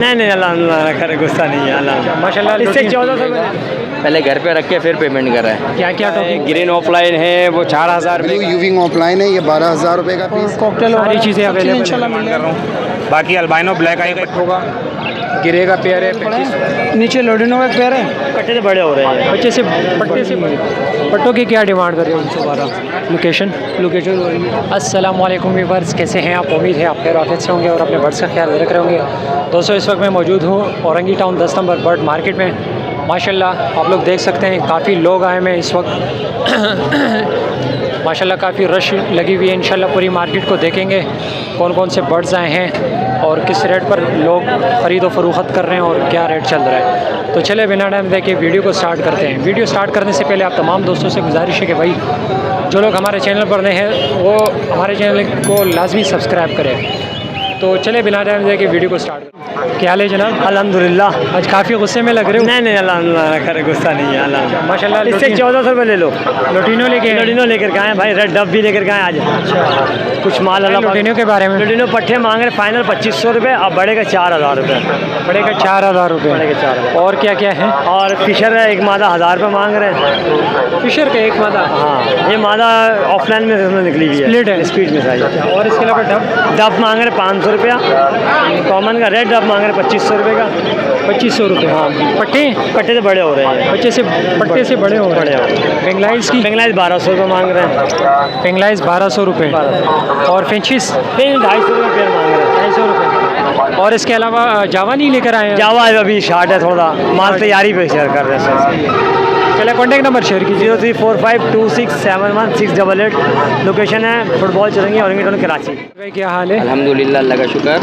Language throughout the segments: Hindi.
नहीं अल्लाह करे, गुस्सा नहीं है अल्लाह माशाल्लाह। इससे 1400 पहले घर पे रख के फिर पेमेंट कर रहा है। क्या क्या टॉपिक? ग्रीन ऑफलाइन है वो 4000 ब्लू यूविंग ऑफलाइन है, ये 12,000 रुपये का पीस। कॉकटेल सारी चीज़ें अवेलेबल है। बाकी अल्बाइनो ब्लैक आई का होगा, गिरे का पेयर है 35। नीचे लोडिनो का पेयर है, कट्टे से बड़े हो रहे हैं। पट्टे से पट्टों की क्या डिमांड कर रहे हो? 112 लोकेशन। अस्सलाम वालेकुम व्यूअर्स, कैसे हैं आप? उम्मीद है आप खैर आफियत से होंगे और अपने बर्ड्स का ख्याल रख रहे होंगे। दोस्तों इस वक्त मैं मौजूद हूँ Orangi town 10 number bird market में। माशाल्लाह आप लोग देख सकते हैं काफ़ी लोग आए हैं इस वक्त। माशाल्लाह काफ़ी रश लगी हुई है। इंशाल्लाह पूरी मार्केट को देखेंगे कौन कौन से बर्ड्स आए हैं और किस रेट पर लोग ख़रीदो फरोख्त कर रहे हैं और क्या रेट चल रहा है। तो चले बिना टाइम देखे वीडियो को स्टार्ट करते हैं। वीडियो स्टार्ट करने से पहले आप तमाम दोस्तों से गुजारिश है कि भाई जो लोग हमारे चैनल पर नए हैं वो हमारे चैनल को लाजमी सब्सक्राइब करें। तो चले बिना टाइम देखे वीडियो को स्टार्ट करें। क्या हाल है जनाब? अल्हम्दुलिल्लाह। आज काफ़ी गुस्से में लग रहे हो। नहीं अल्लाह करे, गुस्सा नहीं है अल्लाह माशाल्लाह। इससे 1400 रुपये ले लो। लोटिनो लेके लोडिनो लेकर के आए भाई, रेड डब भी लेकर के आए आज। अच्छा, कुछ माल अल्लाह लोटिनो के बारे में। लोडिनो पट्टे मांग रहे फाइनल 2500 रुपये, अब बड़े का 4000 रुपये। बड़े का 4000 रुपये। बड़े का 4000। और क्या क्या है? और फिशर है एक मादा 1000 रुपये मांग रहे हैं। फिशर का एक मादा। हाँ, ये मादा ऑफलाइन में निकली हुई है, स्प्लिट है। स्पीड में साइज। और इसके अलावा डब डब मांग रहे 500 रुपया। कॉमन का रेड डब मांग रहे 2500 रुपये का। 2500 रुपये। हाँ, पट्टे कट्टे से बड़े हो रहे हैं। पट्टे से बड़े हो रहे हैं। बेंगलाइज की बेंगलाइज 1200 रुपये मांग रहे हैं। बेंगलाइज 1200 रुपये। और फिंचिस फिर 250 रुपये पेयर मांग रहे हैं। 250 रुपये। और इसके अलावा जावा नहीं लेकर आए हैं? जावा अभी शार्ट है, थोड़ा माल तैयारी पे शेयर कर रहे हैं। चले कॉन्टैक्ट नंबर शेयर कीजिए। 0345267168। लोकेशन है फुटबॉल चलेंगे औरंगी टाउन कराची। भाई क्या हाल है? अल्हम्दुलिल्लाह, अल्लाह का शुक्र।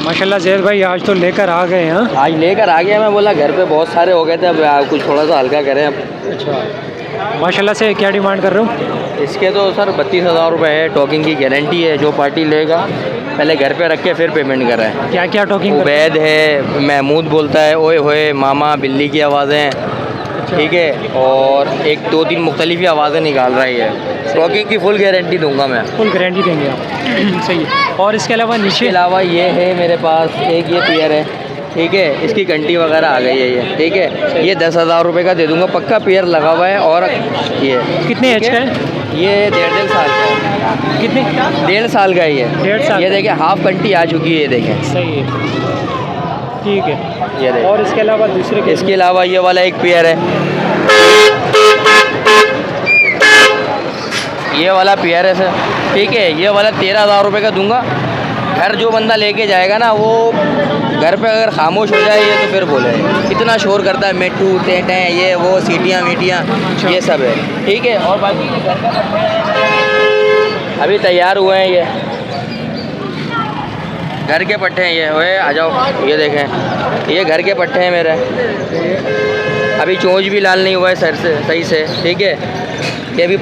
माशाल्लाह ज़ैद भाई आज तो लेकर आ गए हैं। आज लेकर आ गया। मैं बोला घर पे बहुत सारे हो गए थे, अब कुछ थोड़ा सा हल्का करें। अब अच्छा, माशाल्लाह से क्या डिमांड कर रहे हो? इसके तो सर 32,000 रुपये है। टॉकिंग की गारंटी है। जो पार्टी लेगा पहले घर पे रख के फिर पेमेंट कर रहा है। क्या क्या टॉकिंग? उबैद है, महमूद बोलता है, ओए होए मामा, बिल्ली की आवाज़ें, ठीक है, और एक 2-3 मुख्तलिफ ही आवाज़ें निकाल रही है। टॉकिंग की फुल गारंटी दूंगा मैं। फुल गारंटी देंगे आप? सही है। और इसके अलावा इसके नीचे अलावा ये है मेरे पास एक ये पेयर है, ठीक है, इसकी घंटी वगैरह आ गई है ये, ठीक है, ये 10,000 रुपये का दे दूंगा, पक्का पेयर लगा हुआ है। और ये कितने एज का है? ये 1.5 साल का है। कितने? 1.5 साल का ही है। 1.5 साल ये का। देखिए हाफ घंटी आ चुकी है, ये देखें। सही है, ठीक है। ये देखिए। और इसके अलावा दूसरे के? इसके अलावा ये वाला एक पेयर है, ये वाला पेयर है सर, ठीक है, ये वाला 13,000 रुपये का दूंगा। घर जो बंदा लेके जाएगा ना, वो घर पे अगर खामोश हो जाए ये तो फिर बोले इतना शोर करता है, मेट्टू टेंटे ये वो सीटियाँ मीटियाँ ये सब है, ठीक है। और बाकी अभी तैयार हुए हैं, ये घर के पट्टे हैं, ये ओए आ जाओ, ये देखें, ये घर के पट्टे हैं मेरे। अभी चोंच भी लाल नहीं हुआ है सर से सही से, ठीक है। ये भी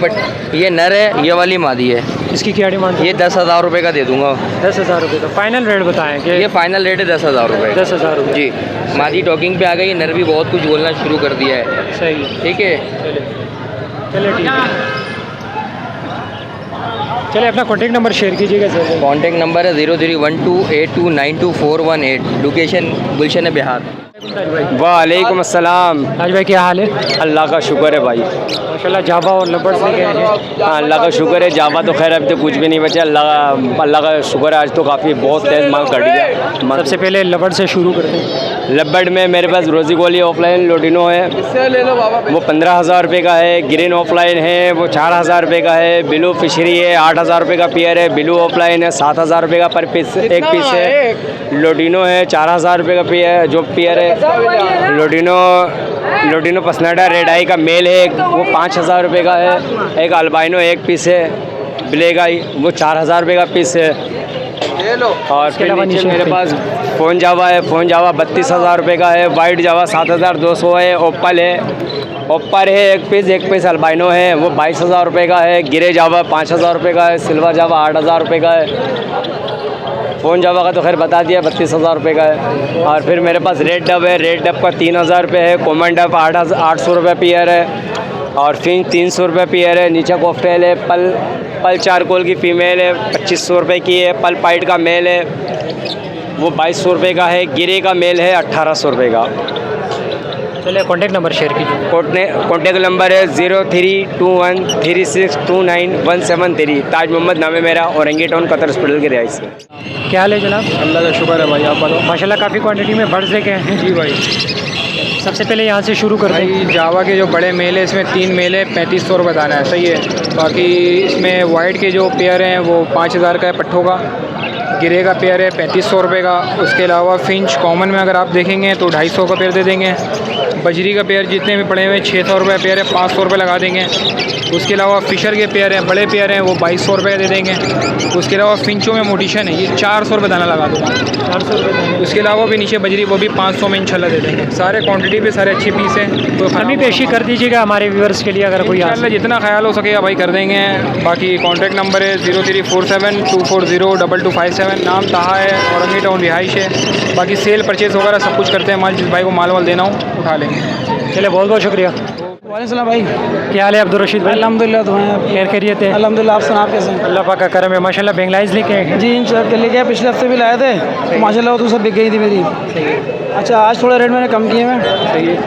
ये नर है, ये वाली मादी है। इसकी क्या डिमांड? ये 10,000 रुपये का दे दूंगा। 10,000 रुपये का फाइनल रेट बताएं कि? ये फाइनल रेट है 10,000 रुपये। 10,000 रुपये जी। मादी टॉकिंग पे आ गई, नर भी बहुत कुछ बोलना शुरू कर दिया है। सही है, ठीक है। चले ठीक है। चले अपना कॉन्टेक्ट नंबर शेयर कीजिएगा सर। कॉन्टेक्ट नंबर है 031282922418। लोकेशन गुलशन बिहार। वालेकुम अस्सलाम। आज भाई क्या हाल है? अल्लाह का शुक्र है भाई, माशाल्लाह। जावा और लबर्स लेके आए हैं। हाँ अल्लाह का शुक्र है। जावा तो खैर अभी तो कुछ भी नहीं बचा, अल्लाह का शुक्र है। आज तो काफ़ी बहुत तेज़ माल कट गया। सबसे पहले लबड़ से शुरू करते हैं। लब्बड़ में मेरे पास रोजी गोली ऑफलाइन लोडिनो है, वो 15,000 रुपये का है। ग्रीन ऑफलाइन है वो 4,000 रुपये का है। ब्लू फिशरी है 8,000 रुपये का पेयर है। ब्लू ऑफलाइन है 7,000 रुपये का पर पीस, एक पीस है। लोडिनो है 4,000 रुपये का पेयर, जो पेयर है। लोडिनो पसनाडा रेड आई का मेल है, वो 5,000 रुपये का है। एक अल्बाइनो एक पीस है ब्लैक आई, वो 4,000 रुपये का पीस है। और फिर नीचे मेरे पास फ़ोन जावा है, फ़ोन जावा 32,000 रुपये का है। वाइट जावा 7,200 है। ओप्पल है, ओप्पर है एक पीस अल्बाइनो है, वो 22,000 रुपये का है। गिरे जावा 5,000 रुपये का है। सिल्वर जावा 8,000 रुपये का है। फ़ोन जावा का तो खैर बता दिया 32,000 रुपये का है। और फिर मेरे पास रेड डब है, रेड डब का 3,000 रुपये है। कॉमन डब 800 रुपये पेयर है। और फिर 300 रुपये पेयर है। नीचे कॉकटेल है। पल चारकोल की फ़ीमेल है 2500 रुपये की है। पल पाइट का मेल है वो 2200 रुपये का है। गिरे का मेल है 1800 रुपये का। चलिए कॉन्टेक्ट नंबर शेयर कीजिए। कॉन्टेक्ट नंबर है 0321362917 ताज मोहम्मद नाम है मेरा, औरंगी टाउन कतर हॉस्पिटल के रिहाइश से। क्या हाल है जनाब? अल्लाह का शुक्र है भाई, आप बताओ। माशाल्लाह काफ़ी क्वांटिटी में बर्ड्स लेके आए हैं। जी भाई। सबसे पहले यहाँ से शुरू करते हैं। भाई जावा के जो बड़े मेल है इसमें 3 मेल है, 3500 रुपये दाना है, सही है। बाकी इसमें वाइट के जो पेयर हैं वो 5000 का है पट्ठों का। गिरे का पेयर है 3500 रुपये का। उसके अलावा फिंच कॉमन में अगर आप देखेंगे तो 250 का पेयर दे देंगे। बजरी का पेयर जितने भी पड़े हुए 600 रुपये पेयर है, 500 रुपये लगा देंगे। उसके अलावा फ़िशर के पेयर हैं, बड़े पेयर हैं, वो 2200 रुपये दे देंगे। उसके अलावा फिंचों में मोटिशन है, ये 400 रुपये दाना लगा दूँगा। 400 रुपये। उसके अलावा भी नीचे बजरी वो भी 500 में इंशाल्लाह दे देंगे। सारे क्वांटिटी पे सारे अच्छे पीस हैं। तो हमें पेशी कर दीजिएगा हमारे व्यूअर्स के लिए, अगर कोई इंशाल्लाह जितना ख्याल हो सकेगा भाई कर देंगे। बाकी कॉन्टैक्ट नंबर है 034724022257। नाम ताहा है, औरंगी टाउन रिहाइश है। बाकी सेल परचेज़ वगैरह सब कुछ करते हैं। माल जिस भाई को माल वाल देना हो उठा लेंगे। चलिए बहुत बहुत शुक्रिया। वालेकुम भाई, क्या हाल है अब्दुल रशीद भाई? अल्हम्दुलिल्लाह दुआएं। खैर खैरियत है? अल्हम्दुलिल्लाह, आप सुना आप कैसे हैं? अल्लाह पाक का करम है। माशाल्लाह बेंगलाइज लेके आए हैं। जी इंशाल्लाह लेके आए, पिछले हफ्ते भी लाए थे तो माशाल्लाह तो सब बिक गई थी मेरी। अच्छा आज थोड़ा रेट मैंने कम किए मैं।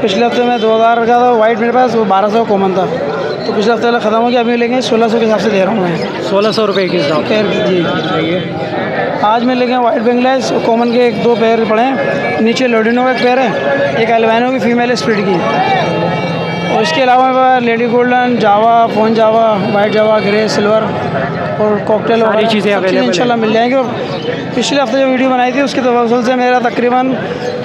पिछले हफ्ते में 2000 का था वाइट मेरे पास, वो 1200 कॉमन था, तो पिछले हफ्ते वाला ख़त्म हो गया। अभी लेंगे 1600 के हिसाब से दे रहा हूँ मैं। 1600 रुपये के हिसाब पैर जी। आज मैं लेके वाइट बेंगलाइज कॉमन के 1-2 पैर पड़े हैं। नीचे लोडिनो का एक पैर है, एक एल्बानो की फ़ीमेल स्प्लिट की, और इसके अलावा लेडी गोल्डन, जावा, फोन जावा, वाइट जावा, ग्रे, सिल्वर और कॉकटेल सारी चीज़ें अवेलेबल इंशाल्लाह मिल जाएंगी। और पिछले हफ्ते जो वीडियो बनाई थी उसके तवसल से मेरा तकरीबन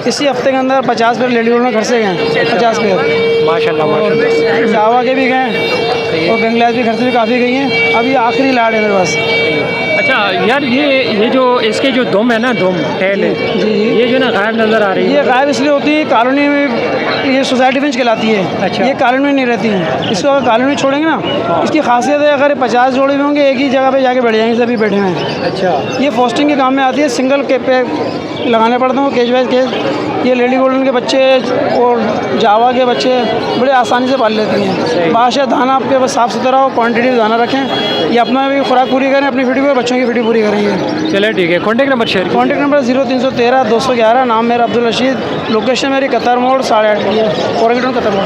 इसी हफ्ते के अंदर 50 पेयर लेडी गोल्डन घर से गए, 50 पेयर माशाल्लाह माशाल्लाह। जावा के भी गए और बेंगलादेश भी घर से भी काफ़ी गई हैं। अभी आखिरी लाड है मेरे पास। अच्छा यार, ये जो इसके जो दुम है ना, दुम टेल है, जी ये जो ना गायब नज़र आ रही है। ये गायब इसलिए होती है कॉलोनी में, ये सोसाइटी फिंच कहलाती है। अच्छा। ये कॉलोनी में नहीं रहती है। इसको अगर कॉलोनी में छोड़ेंगे ना, इसकी खासियत है अगर 50 जोड़े भी होंगे एक ही जगह पे जाके बैठ जाएंगे, सभी बैठे हुए हैं। अच्छा। ये फोस्टिंग के काम में आती है, सिंगल के पे लगाने पड़ते हैं केज वाइज केज। ये लेडी गोल्डन के बच्चे और जावा के बच्चे बड़े आसानी से पाल लेती हैं। बादशाह दाना आपके बस साफ़ सुथरा हो, क्वान्टिटी दाना रखें, ये अपना भी खुराक पूरी करें, अपनी फिटी भी, बच्चों की फिटी पूरी करेंगे। चलिए ठीक है, contact number share. Contact number 0313-211। नाम मेरा अब्दुल रशीद। लोकेशन मेरी कतर मोड़ 8:30 की है, औरंगी टाउन कतर मोड़।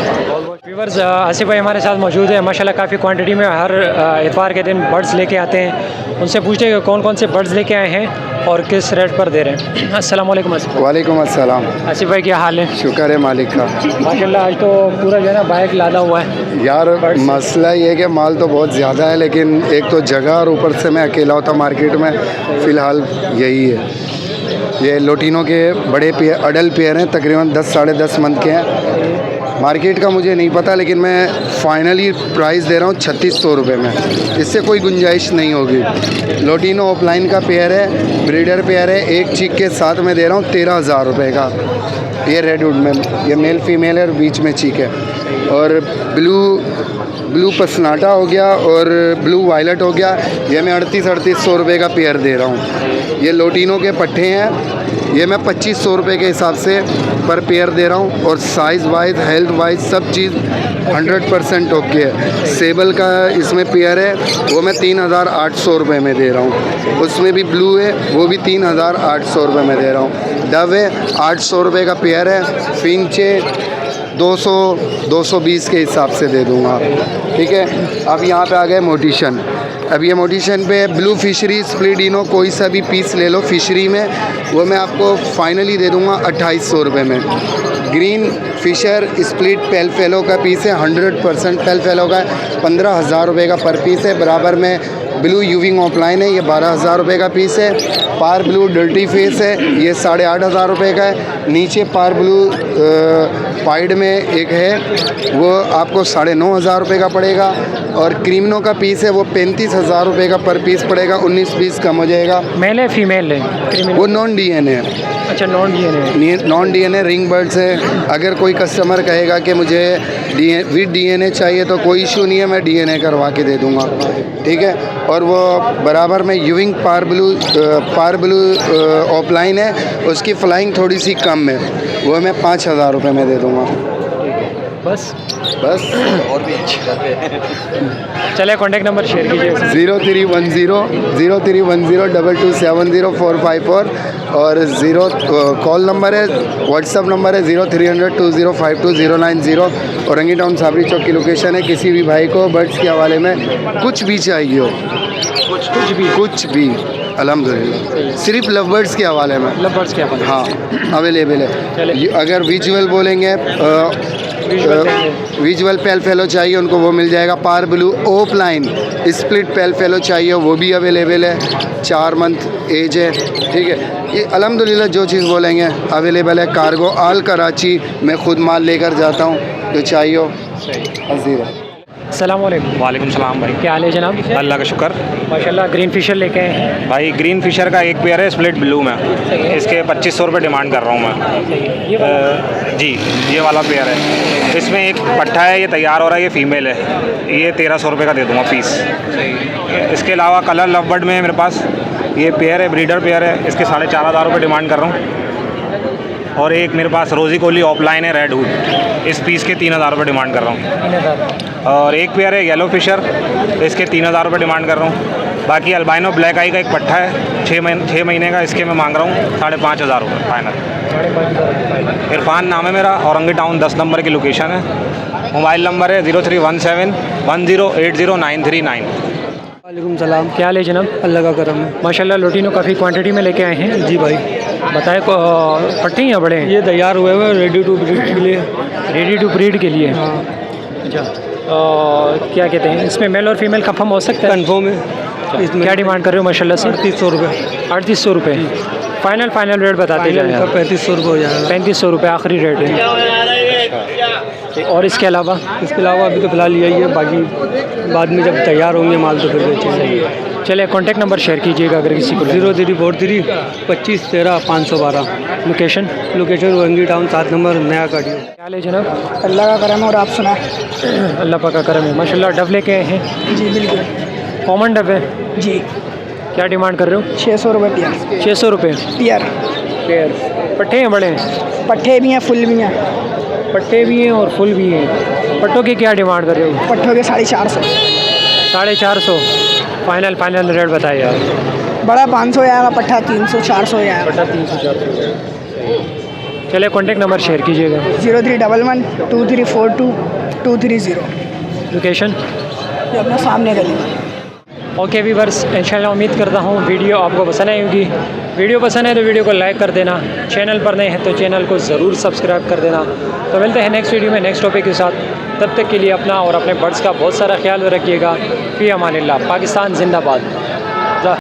व्यूअर्स आसिफ भाई हमारे साथ मौजूद है। माशाल्लाह काफ़ी क्वांटिटी में हर इतवार के दिन बर्ड्स लेके आते हैं। उनसे पूछते हैं कौन कौन से बर्ड्स लेके आए हैं और किस रेट पर दे रहे हैं। अस्सलाम वालेकुम आसिफ। वालेकुम अस्सलाम। आसिफ भाई क्या हाल है? शुक्र है मालिक का। माशाल्लाह आज तो पूरा जो है ना बाइक लादा हुआ है यार मसला ये है कि माल तो बहुत ज़्यादा है, लेकिन एक तो जगह और ऊपर से मैं अकेला होता मार्केट में, फ़िलहाल यही है। ये लोटिनो के बड़े पेयर, अडल पेयर हैं, तकरीबन 10-10.5 मंथ के हैं। मार्केट का मुझे नहीं पता, लेकिन मैं फ़ाइनली प्राइस दे रहा हूँ 3600 रुपये में। इससे कोई गुंजाइश नहीं होगी। लोटिनो ऑफलाइन का पेयर है, ब्रीडर पेयर है, एक चीक के साथ में दे रहा हूँ 13,000 रुपये का। ये रेडवुड में, ये मेल फीमेल है और बीच में चीक है। और ब्लू पसनाटा हो गया और ब्लू वायलट हो गया, ये मैं 3800 रुपये का पेयर दे रहा हूँ। ये लोटिनो के पट्ठे हैं, ये मैं 2500 रुपये के हिसाब से पर पेयर दे रहा हूँ। और साइज़ वाइज, हेल्थ वाइज सब चीज़ 100% ओके है। सेबल का इसमें पेयर है, वो मैं 3800 रुपये में दे रहा हूँ। उसमें भी ब्लू है, वो भी 3800 रुपये में दे रहा हूँ। डव है 800 रुपये का पेयर है। फिंचे 200-220 के हिसाब से दे दूँगा, ठीक है। अब यहाँ पे आ गए मोटिशन। अब ये मोटिशन पे ब्लू फिशरी स्प्लिडिनो कोई सा भी पीस ले लो फिशरी में, वो मैं आपको फाइनली दे दूँगा 2800 रुपये में। Green fisher split pale fellow का पीस है, 100% पेल फेलो का है, 15,000 रुपये का पर पीस है। बराबर में ब्लू यूविंग ऑफलाइन है, ये 12,000 रुपये का पीस है। पार ब्लू डर्टी फेस है, ये 8,500 रुपये का है। नीचे पार ब्लू पाइड में एक है, वो आपको 9,500 रुपये का पड़ेगा। और क्रीमनो का पीस है, वो 35,000 रुपये का पर पीस पड़ेगा, 19-20 कम हो जाएगा। मेल है फीमेल है? वो नॉन डीएनए है। अच्छा non DNA. Non DNA ring birds है। अगर कोई कस्टमर कहेगा कि मुझे विद डीएनए चाहिए तो कोई इशू नहीं है, मैं डीएनए करवा के दे दूँगा, ठीक है। और वो बराबर में यूविंग पार ब्लू ऑफलाइन है, उसकी फ्लाइंग थोड़ी सी कम है, वो मैं 5,000 रुपये में दे दूँगा। बस बस और भी अच्छी घर पे चले कॉन्टेक्ट नंबर शेयर कीजिए 0310-2270-454 और कॉल नंबर है, व्हाट्सअप नंबर है 0300-2052-090 और रंगी टाउन साबरी चौक की लोकेशन है। किसी भी भाई को बर्ड्स के हवाले में कुछ भी चाहिए हो, कुछ भी अल्हम्दुलिल्लाह, सिर्फ लव बर्ड्स के हवाले में, लवर्स क्या पता हाँ अवेलेबल है। अगर विजुअल बोलेंगे विजुअल पेल फेलो चाहिए उनको वो मिल जाएगा। पार ब्लू ओप लाइन स्प्लिट पेल फेलो चाहिए वो भी अवेलेबल है, 4 मंथ एज है, ठीक है। ये अल्हम्दुलिल्लाह जो चीज़ बोलेंगे अवेलेबल है। कार्गो आल कराची मैं ख़ुद माल लेकर जाता हूँ, जो चाहिए हो हाजिर है। अस्सलाम वालेकुम। वालेकुम सलाम भाई। क्या हाल है जनाब? अल्लाह का शुक्र। माशाल्लाह ग्रीन फिशर लेके आए हैं। भाई ग्रीन फिशर का एक पेयर है स्प्लिट ब्लू में, इसके 2500 रुपये डिमांड कर रहा हूँ मैं। जी ये वाला पेयर है, इसमें एक पट्ठा है, ये तैयार हो रहा है, ये फ़ीमेल है, ये 1300 रुपये का दे दूँगा पीस। इसके अलावा कलर लव बर्ड में है मेरे पास, ये पेयर है, ब्रीडर पेयर है, इसके 4500 रुपये डिमांड कर रहा हूँ। और एक मेरे पास रोज़ी कोली ऑफलाइन है रेड हुड, इस पीस के 3000 रुपये डिमांड कर रहा हूँ। और एक पेयर है येलो फिशर, इसके 3000 रुपये डिमांड कर रहा हूँ। बाकी अल्बाइनो ब्लैक आई का एक पट्ठा है 6 महीने का, इसके मैं मांग रहा हूँ 5500 रुपये फाइनल। इरफान नाम है मेरा, औरंगी टाउन 10 नंबर की लोकेशन है। मोबाइल नंबर है 031710809339। वालेकुम सलाम। क्या हाल है जनाब? अल्लाह का करम है। माशाल्लाह लोटिनो काफ़ी क्वांटिटी में लेके आए हैं। जी भाई, बताएं पट्टे हैं या बड़े हैं? ये तैयार हुए हुए रेडी टू ब्रीड के लिए। रेडी टू ब्रीड के लिए? हाँ अच्छा, क्या कहते हैं, इसमें मेल और फीमेल कंफर्म हो सकता है? कन्फर्म है। इसमें क्या डिमांड कर रहे हो माशाल्लाह से? 3800 रुपये। 3800 रुपये फाइनल रेट बताते जाएँ। 3500 रुपये हो जाएगा। 3500 रुपये आखिरी रेट है। और इसके अलावा अभी तो फ़िलहाल यही है, बाकी बाद में जब तैयार होंगे माल तो फिर बेचेंगे। चलिए कॉन्टेक्ट नंबर शेयर कीजिएगा अगर किसी को। 0343 2513 512। लोकेशन रोहंगी टाउन 7 नंबर नया काटियो। क्या हाल है जनाब? अल्लाह का करम और आप सुना? अल्लाह पाक का करम है। माशाल्लाह डब लेके आए हैं। जी बिल्कुल। कॉमन डब है? जी। क्या डिमांड कर रहे हो? 600 रुपये पेयर। 600 रुपये पेयर। पट्टे हैं बड़े हैं? पट्ठे भी हैं, फुल भी हैं। पट्टे भी हैं और फुल भी हैं। पट्टों की क्या डिमांड कर रहे हो? पट्ठों के 450। 450 फाइनल रेट बताइए यार। बड़ा 500 आएगा, पट्ठा 300 400 आएगा। पट्टा 300 400। चलिए कॉन्टेक्ट नंबर शेयर कीजिएगा। 0311 2342 230। लोकेशन ये अपना सामने गली। ओके व्यूअर्स, इंशाल्लाह उम्मीद करता हूँ वीडियो आपको पसंद आई होगी। वीडियो पसंद है तो वीडियो को लाइक कर देना, चैनल पर नए हैं तो चैनल को ज़रूर सब्सक्राइब कर देना। तो मिलते हैं नेक्स्ट वीडियो में नेक्स्ट टॉपिक के साथ। तब तक के लिए अपना और अपने बर्ड्स का बहुत सारा ख्याल रखिएगा। फ़ी अमानिल्लाह। पाकिस्तान जिंदाबाद।